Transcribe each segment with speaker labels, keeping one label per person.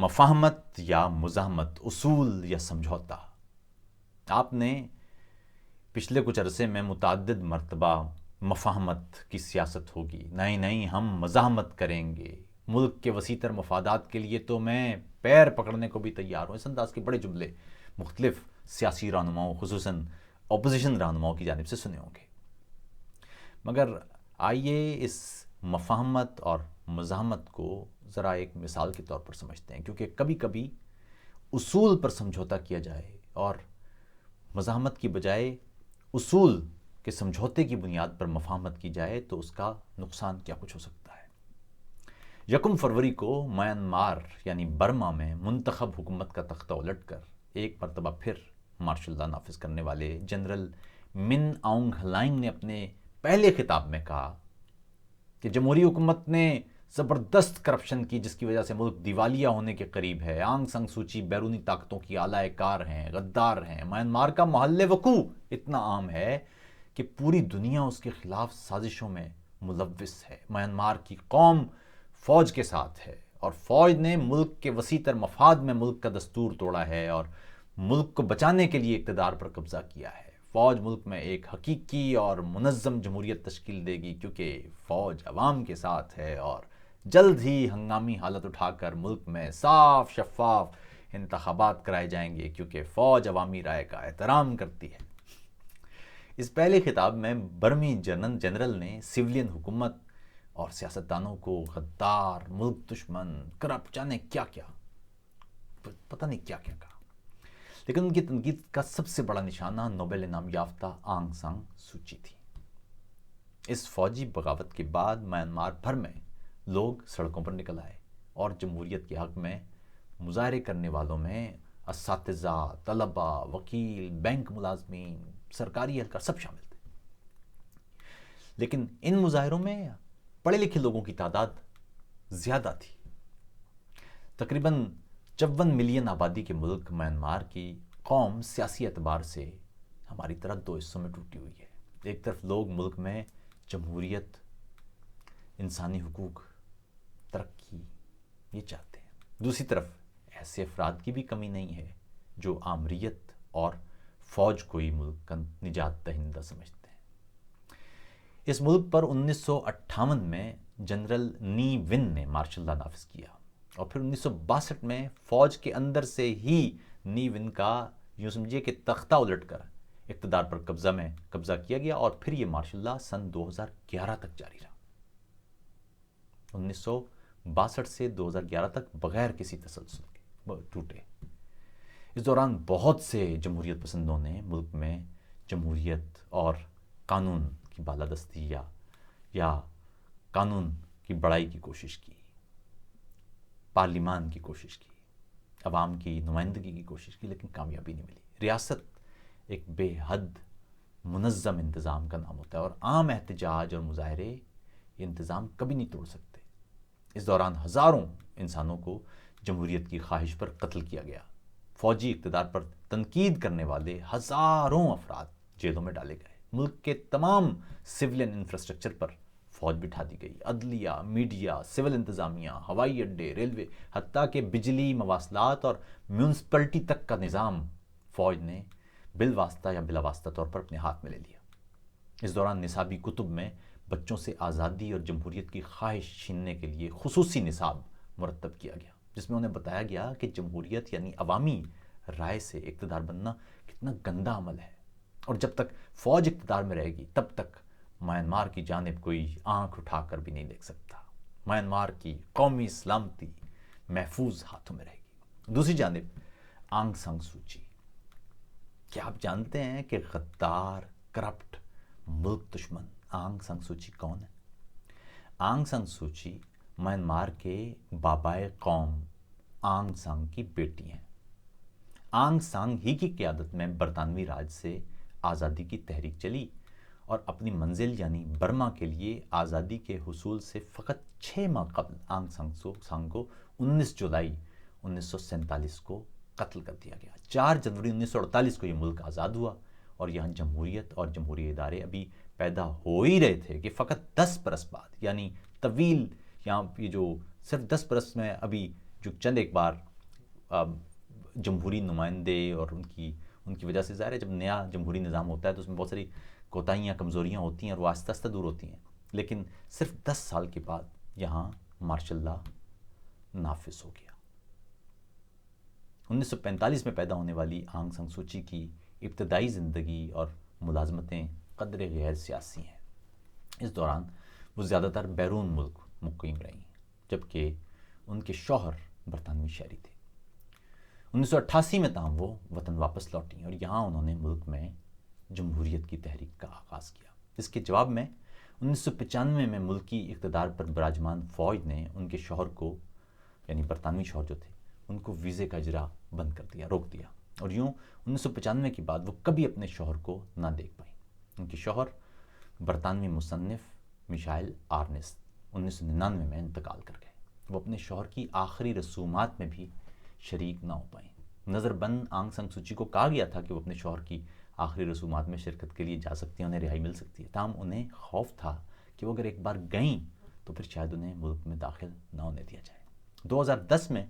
Speaker 1: مفاہمت یا مزاحمت، اصول یا سمجھوتا۔ آپ نے پچھلے کچھ عرصے میں متعدد مرتبہ مفاہمت کی سیاست ہوگی، نہیں ہم مزاحمت کریں گے، ملک کے وسیع تر مفادات کے لیے تو میں پیر پکڑنے کو بھی تیار ہوں، اس انداز کے بڑے جملے مختلف سیاسی رہنماؤں خصوصاً اپوزیشن رہنماؤں کی جانب سے سنے ہوں گے۔ مگر آئیے اس مفاہمت اور مزاحمت کو ذرا ایک مثال کے طور پر سمجھتے ہیں، کیونکہ کبھی کبھی اصول پر سمجھوتا کیا جائے اور مزاحمت کی بجائے اصول کے سمجھوتے کی بنیاد پر مفاہمت کی جائے تو اس کا نقصان کیا کچھ ہو سکتا ہے۔ 1 فروری کو میانمار یعنی برما میں منتخب حکومت کا تختہ الٹ کر ایک مرتبہ پھر مارشل لا نافذ کرنے والے جنرل من آؤنگ ہلائنگ نے اپنے پہلے خطاب میں کہا کہ جمہوری حکومت نے زبردست کرپشن کی، جس کی وجہ سے ملک دیوالیہ ہونے کے قریب ہے۔ آنگ سان سوچی بیرونی طاقتوں کی اعلی کار ہیں، غدار ہیں۔ میانمار کا محل وقوع اتنا عام ہے کہ پوری دنیا اس کے خلاف سازشوں میں ملوث ہے۔ میانمار کی قوم فوج کے ساتھ ہے اور فوج نے ملک کے وسیع تر مفاد میں ملک کا دستور توڑا ہے اور ملک کو بچانے کے لیے اقتدار پر قبضہ کیا ہے۔ فوج ملک میں ایک حقیقی اور منظم جمہوریت تشکیل دے گی، کیونکہ فوج عوام کے ساتھ ہے اور جلد ہی ہنگامی حالت اٹھا کر ملک میں صاف شفاف انتخابات کرائے جائیں گے، کیونکہ فوج عوامی رائے کا احترام کرتی ہے۔ اس پہلے خطاب میں برمی جنرل نے سویلین حکومت اور سیاستدانوں کو غدار، ملک دشمن، کرپٹ، جانے کیا کیا، پتہ نہیں کیا کیا کہا، لیکن ان کی تنقید کا سب سے بڑا نشانہ نوبل انعام یافتہ آنگ سان سوچی تھی۔ اس فوجی بغاوت کے بعد میانمار بھر میں لوگ سڑکوں پر نکل آئے اور جمہوریت کے حق میں مظاہرے کرنے والوں میں اساتذہ، طلبہ، وکیل، بینک ملازمین، سرکاری اہلکار سب شامل تھے۔ لیکن ان مظاہروں میں پڑھے لکھے لوگوں کی تعداد زیادہ تھی۔ تقریباً 54 ملین آبادی کے ملک میانمار کی قوم سیاسی اعتبار سے ہماری طرح 2 حصوں میں ٹوٹی ہوئی ہے۔ ایک طرف لوگ ملک میں جمہوریت، انسانی حقوق، ترقی یہ چاہتے ہیں، دوسری طرف ایسے افراد کی بھی کمی نہیں ہے جو آمریت اور فوج کو ہی ملک کا نجات دہندہ سمجھتے ہیں۔ اس ملک پر 1958 میں جنرل نی ون نے مارشل لا نافذ کیا اور پھر 1962 میں فوج کے اندر سے ہی نی ون کا یوں سمجھیے کہ تختہ الٹ کر اقتدار پر قبضہ کیا گیا اور پھر یہ مارشل لا سن 2011 تک جاری رہا۔ 1962 سے 2011 تک بغیر کسی تسلسل کے ٹوٹے۔ اس دوران بہت سے جمہوریت پسندوں نے ملک میں جمہوریت اور قانون کی بالادستی یا قانون کی بڑائی کی کوشش کی، پارلیمان کی کوشش کی، عوام کی نمائندگی کی کوشش کی، لیکن کامیابی نہیں ملی۔ ریاست ایک بے حد منظم انتظام کا نام ہوتا ہے اور عام احتجاج اور مظاہرے یہ انتظام کبھی نہیں توڑ سکتے۔ اس دوران ہزاروں انسانوں کو جمہوریت کی خواہش پر قتل کیا گیا۔ فوجی اقتدار پر تنقید کرنے والے ہزاروں افراد جیلوں میں ڈالے گئے۔ ملک کے تمام سویلین انفراسٹرکچر پر فوج بٹھا دی گئی۔ عدلیہ، میڈیا، سول انتظامیہ، ہوائی اڈے، ریلوے، حتیٰ کہ بجلی، مواصلات اور میونسپلٹی تک کا نظام فوج نے بالواسطہ یا بلا واسطہ طور پر اپنے ہاتھ میں لے لیا۔ اس دوران نصابی کتب میں بچوں سے آزادی اور جمہوریت کی خواہش چھیننے کے لیے خصوصی نصاب مرتب کیا گیا، جس میں انہیں بتایا گیا کہ جمہوریت یعنی عوامی رائے سے اقتدار بننا کتنا گندا عمل ہے اور جب تک فوج اقتدار میں رہے گی تب تک میانمار کی جانب کوئی آنکھ اٹھا کر بھی نہیں دیکھ سکتا۔ میانمار کی قومی سلامتی محفوظ ہاتھوں میں رہے گی۔ دوسری جانب آنگ سان سوچی، کیا آپ جانتے ہیں کہ غدار، کرپٹ، ملک دشمن آنگ سان سوچی کون ہے؟ آنگ سان سوچی میانمار کے بابائے قوم آنگ سان کی بیٹی ہیں۔ آنگ سان ہی کی قیادت میں برطانوی راج سے آزادی کی تحریک چلی اور اپنی منزل یعنی برما کے لیے آزادی کے حصول سے فقط 6 ماہ قبل آنگ سان کو 19 جولائی 1947 کو قتل کر دیا گیا۔ 4 جنوری 1948 کو یہ ملک آزاد ہوا اور یہاں جمہوریت اور جمہوری ادارے ابھی پیدا ہو ہی رہے تھے کہ فقط 10 برس بعد، یعنی طویل، یہاں یہ جو صرف 10 برس میں ابھی جو چند ایک بار جمہوری نمائندے اور ان کی وجہ سے ظاہر ہے جب نیا جمہوری نظام ہوتا ہے تو اس میں بہت ساری کوتاہیاں کمزوریاں ہوتی ہیں اور وہ آہستہ آہستہ دور ہوتی ہیں، لیکن صرف 10 سال کے بعد یہاں مارشل لا نافذ ہو گیا۔ 1945 میں پیدا ہونے والی آنگ سان سوچی کی ابتدائی زندگی اور ملازمتیں قدر غیر سیاسی ہیں۔ اس دوران وہ زیادہ تر بیرون ملک مقیم رہی ہیں، جبکہ ان کے شوہر برطانوی شہری تھے۔ 1988 میں تاہم وہ وطن واپس لوٹیں اور یہاں انہوں نے ملک میں جمہوریت کی تحریک کا آغاز کیا۔ اس کے جواب میں 1995 میں ملکی اقتدار پر براجمان فوج نے ان کے شوہر کو، یعنی برطانوی شوہر جو تھے، ان کو ویزے کا اجرا بند کر دیا، روک دیا، اور یوں 1995 کے بعد وہ کبھی اپنے شوہر کو نہ دیکھ پائیں۔ ان کے شوہر برطانوی مصنف میشائل آرنسٹ 1999 میں انتقال کر گئے۔ وہ اپنے شوہر کی آخری رسومات میں بھی شریک نہ ہو پائیں۔ نظر بند آنگ سان سوچی کو کہا گیا تھا کہ وہ اپنے شوہر کی آخری رسومات میں شرکت کے لیے جا سکتی ہیں، انہیں رہائی مل سکتی ہے، تاہم انہیں خوف تھا کہ وہ اگر ایک بار گئیں تو پھر شاید انہیں ملک میں داخل نہ ہونے دیا جائے۔ 2010 میں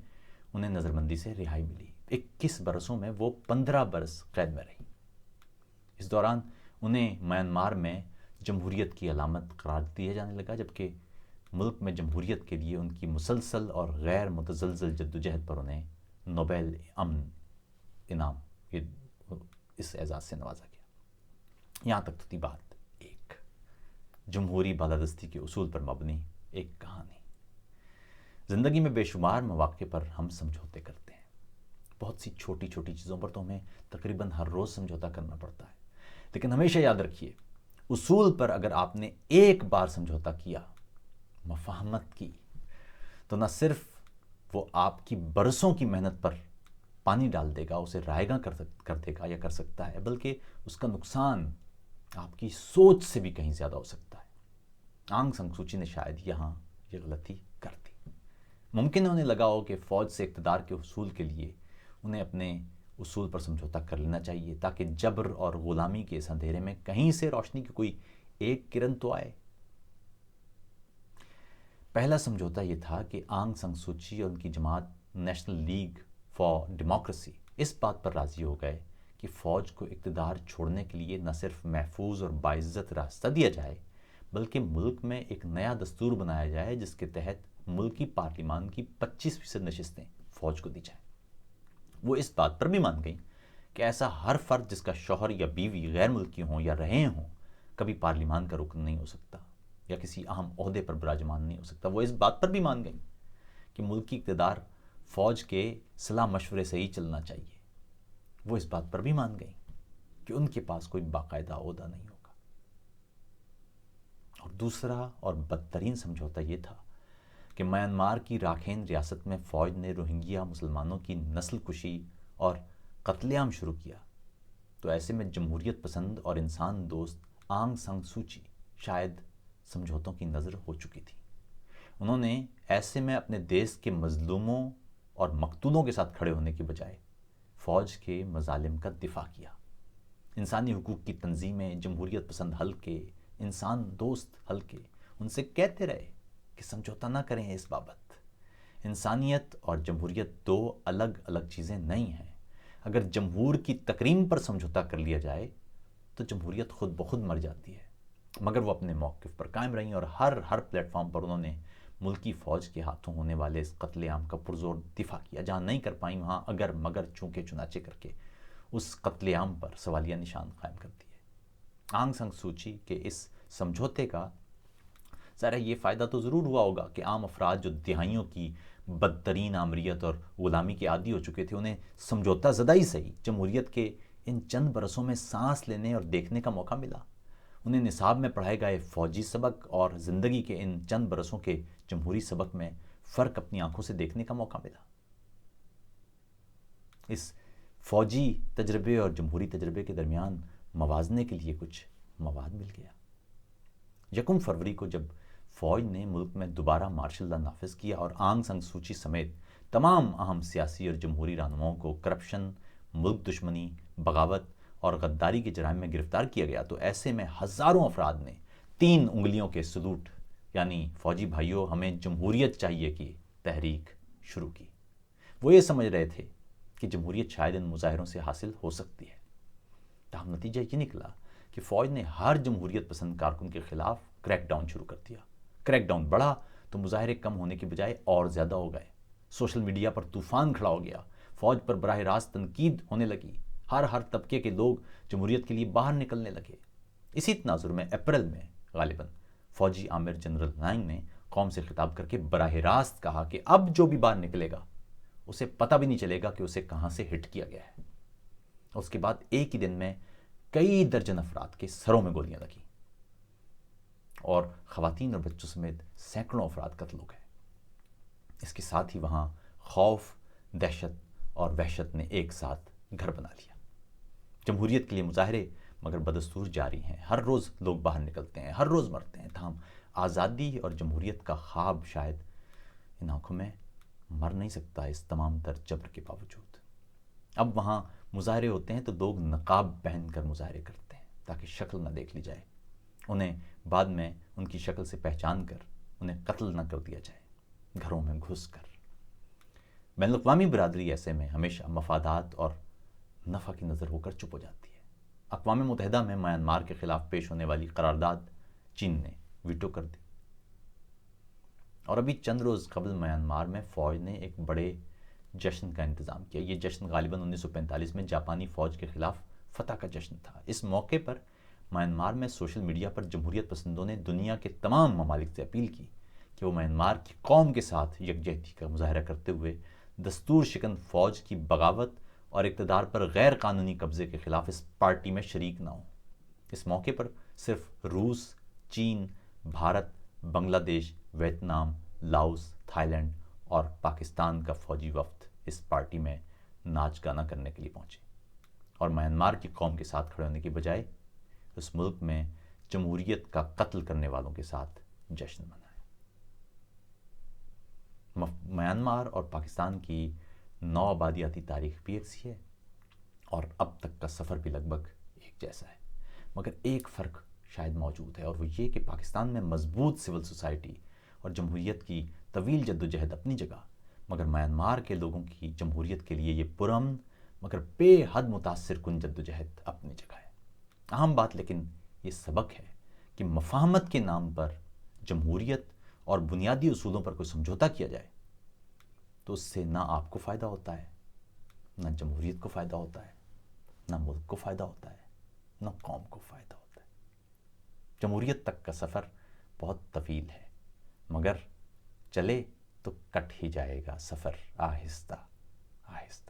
Speaker 1: انہیں نظر بندی سے رہائی ملی۔ 21 برسوں میں وہ 15 برس قید میں رہی۔ اس دوران انہیں میانمار میں جمہوریت کی علامت قرار دیا جانے لگا، جبکہ ملک میں جمہوریت کے لیے ان کی مسلسل اور غیر متزلزل جدوجہد پر انہیں نوبل امن انعام اس اعزاز سے نوازا گیا۔ یہاں تک تو تھی بات ایک جمہوری بالادستی کے اصول پر مبنی ایک کہانی۔ زندگی میں بے شمار مواقع پر ہم سمجھوتے کرتے ہیں، بہت سی چھوٹی چھوٹی چیزوں پر تو ہمیں تقریباً ہر روز سمجھوتا کرنا پڑتا ہے، لیکن ہمیشہ یاد رکھیے اصول پر اگر آپ نے ایک بار سمجھوتا کیا، مفاہمت کی، تو نہ صرف وہ آپ کی برسوں کی محنت پر پانی ڈال دے گا، اسے رائے گاں کر دے گا یا کر سکتا ہے، بلکہ اس کا نقصان آپ کی سوچ سے بھی کہیں زیادہ ہو سکتا ہے۔ آنگ سان سوچی نے شاید یہاں یہ غلطی کر دی۔ ممکن ہے انہیں لگا ہو کہ فوج سے اقتدار کے حصول کے لیے انہیں اپنے اصول پر سمجھوتا کر لینا چاہیے تاکہ جبر اور غلامی کے اس اندھیرے میں کہیں سے روشنی کی کوئی ایک کرن تو آئے۔ پہلا سمجھوتا یہ تھا کہ آنگ سان سوچی اور ان کی جماعت نیشنل لیگ فار ڈیموکریسی اس بات پر راضی ہو گئے کہ فوج کو اقتدار چھوڑنے کے لیے نہ صرف محفوظ اور باعزت راستہ دیا جائے، بلکہ ملک میں ایک نیا دستور بنایا جائے جس کے تحت ملکی پارلیمان کی 25% نشستیں فوج کو دی جائیں۔ وہ اس بات پر بھی مان گئیں کہ ایسا ہر فرد جس کا شوہر یا بیوی غیر ملکی ہوں یا رہے ہوں کبھی پارلیمان کا رکن نہیں ہو سکتا یا کسی اہم عہدے پر براجمان نہیں ہو سکتا۔ وہ اس بات پر بھی مان گئیں کہ ملکی اقتدار فوج کے صلاح مشورے سے ہی چلنا چاہیے۔ وہ اس بات پر بھی مان گئیں کہ ان کے پاس کوئی باقاعدہ عہدہ نہیں ہوگا۔ اور دوسرا اور بدترین سمجھوتا یہ تھا کہ میانمار کی راکھین ریاست میں فوج نے روہنگیا مسلمانوں کی نسل کشی اور قتل عام شروع کیا تو ایسے میں جمہوریت پسند اور انسان دوست آنگ سان سوچی شاید سمجھوتوں کی نظر ہو چکی تھی۔ انہوں نے ایسے میں اپنے دیش کے مظلوموں اور مقتولوں کے ساتھ کھڑے ہونے کے بجائے فوج کے مظالم کا دفاع کیا۔ انسانی حقوق کی تنظیمیں، جمہوریت پسند حلقے، انسان دوست حلقے ان سے کہتے رہے کہ سمجھوتا نہ کریں اس بابت۔ انسانیت اور جمہوریت دو الگ الگ چیزیں نہیں ہیں۔ اگر جمہور کی تکریم پر سمجھوتا کر لیا جائے تو جمہوریت خود بخود مر جاتی ہے۔ مگر وہ اپنے موقف پر قائم رہیں اور ہر پلیٹ فارم پر انہوں نے ملکی فوج کے ہاتھوں ہونے والے اس قتل عام کا پرزور دفاع کیا۔ جہاں نہیں کر پائیں وہاں اگر مگر چونکہ چنانچہ کر کے اس قتل عام پر سوالیہ نشان قائم کر دیے۔ آنگ سان سوچی کے اس سمجھوتے کا ظاہر یہ فائدہ تو ضرور ہوا ہوگا کہ عام افراد جو دہائیوں کی بدترین آمریت اور غلامی کے عادی ہو چکے تھے انہیں سمجھوتا زدہ ہی صحیح جمہوریت کے ان چند برسوں میں سانس لینے اور دیکھنے کا موقع ملا۔ انہیں نصاب میں پڑھائے گئے فوجی سبق اور زندگی کے ان چند برسوں کے جمہوری سبق میں فرق اپنی آنکھوں سے دیکھنے کا موقع ملا۔ اس فوجی تجربے اور جمہوری تجربے کے درمیان موازنے کے لیے کچھ مواد مل گیا۔ 1 فروری کو جب فوج نے ملک میں دوبارہ مارشل لا نافذ کیا اور آنگ سان سوچی سمیت تمام اہم سیاسی اور جمہوری رہنماؤں کو کرپشن، ملک دشمنی، بغاوت اور غداری کے جرائم میں گرفتار کیا گیا تو ایسے میں ہزاروں افراد نے 3 انگلیوں کے سلوٹ یعنی فوجی بھائیوں ہمیں جمہوریت چاہیے کی تحریک شروع کی۔ وہ یہ سمجھ رہے تھے کہ جمہوریت شاید ان مظاہروں سے حاصل ہو سکتی ہے۔ تاہم نتیجہ یہ نکلا کہ فوج نے ہر جمہوریت پسند کارکن کے خلاف کریک ڈاؤن شروع کر دیا۔ کریک ڈاؤن بڑھا تو مظاہرے کم ہونے کی بجائے اور زیادہ ہو گئے۔ سوشل میڈیا پر طوفان کھڑا ہو گیا، فوج پر براہ راست تنقید ہونے لگی، ہر طبقے کے لوگ جمہوریت کے لیے باہر نکلنے لگے۔ اسی تناظر میں اپریل میں غالباً فوجی آمر جنرل نائنگ نے قوم سے خطاب کر کے براہ راست کہا کہ اب جو بھی باہر نکلے گا اسے پتہ بھی نہیں چلے گا کہ اسے کہاں سے ہٹ کیا گیا ہے۔ اس کے بعد ایک ہی دن میں کئی درجن افراد کے سروں میں گولیاں لگیں اور خواتین اور بچوں سمیت سینکڑوں افراد قتل ہو گئے۔ اس کے ساتھ ہی وہاں خوف، دہشت اور وحشت نے ایک ساتھ گھر بنا لیا۔ جمہوریت کے لیے مظاہرے مگر بدستور جاری ہیں، ہر روز لوگ باہر نکلتے ہیں، ہر روز مرتے ہیں، تاہم آزادی اور جمہوریت کا خواب شاید ان آنکھوں میں مر نہیں سکتا اس تمام تر جبر کے باوجود۔ اب وہاں مظاہرے ہوتے ہیں تو لوگ نقاب پہن کر مظاہرے کرتے ہیں تاکہ شکل نہ دیکھ لی جائے، انہیں بعد میں ان کی شکل سے پہچان کر انہیں قتل نہ کر دیا جائے گھروں میں گھس کر۔ بین الاقوامی برادری ایسے میں ہمیشہ مفادات اور نفع کی نظر ہو کر چپ ہو جاتی ہے۔ اقوام متحدہ میں میانمار کے خلاف پیش ہونے والی قرارداد چین نے ویٹو کر دی، اور ابھی چند روز قبل میانمار میں فوج نے ایک بڑے جشن کا انتظام کیا۔ یہ جشن غالباً 1945 میں جاپانی فوج کے خلاف فتح کا جشن تھا۔ اس موقع پر میانمار میں سوشل میڈیا پر جمہوریت پسندوں نے دنیا کے تمام ممالک سے اپیل کی کہ وہ میانمار کی قوم کے ساتھ یکجہتی کا مظاہرہ کرتے ہوئے دستور شکن فوج کی بغاوت اور اقتدار پر غیر قانونی قبضے کے خلاف اس پارٹی میں شریک نہ ہوں۔ اس موقع پر صرف روس، چین، بھارت، بنگلہ دیش، ویتنام، لاؤس، تھائی لینڈ اور پاکستان کا فوجی وفد اس پارٹی میں ناچ گانا کرنے کے لیے پہنچے اور میانمار کی قوم کے ساتھ کھڑے ہونے کی بجائے اس ملک میں جمہوریت کا قتل کرنے والوں کے ساتھ جشن منائے۔ میانمار اور پاکستان کی نو آبادیاتی تاریخ بھی ایک سی ہے اور اب تک کا سفر بھی لگ بھگ ایک جیسا ہے، مگر ایک فرق شاید موجود ہے، اور وہ یہ کہ پاکستان میں مضبوط سول سوسائٹی اور جمہوریت کی طویل جدوجہد اپنی جگہ، مگر میانمار کے لوگوں کی جمہوریت کے لیے یہ پرامن مگر بے حد متاثر کن جدوجہد اپنی جگہ ہے۔ اہم بات لیکن یہ سبق ہے کہ مفاہمت کے نام پر جمہوریت اور بنیادی اصولوں پر کوئی سمجھوتا کیا جائے تو اس سے نہ آپ کو فائدہ ہوتا ہے، نہ جمہوریت کو فائدہ ہوتا ہے، نہ ملک کو فائدہ ہوتا ہے، نہ قوم کو فائدہ ہوتا ہے۔ جمہوریت تک کا سفر بہت طویل ہے، مگر چلے تو کٹ ہی جائے گا سفر آہستہ آہستہ۔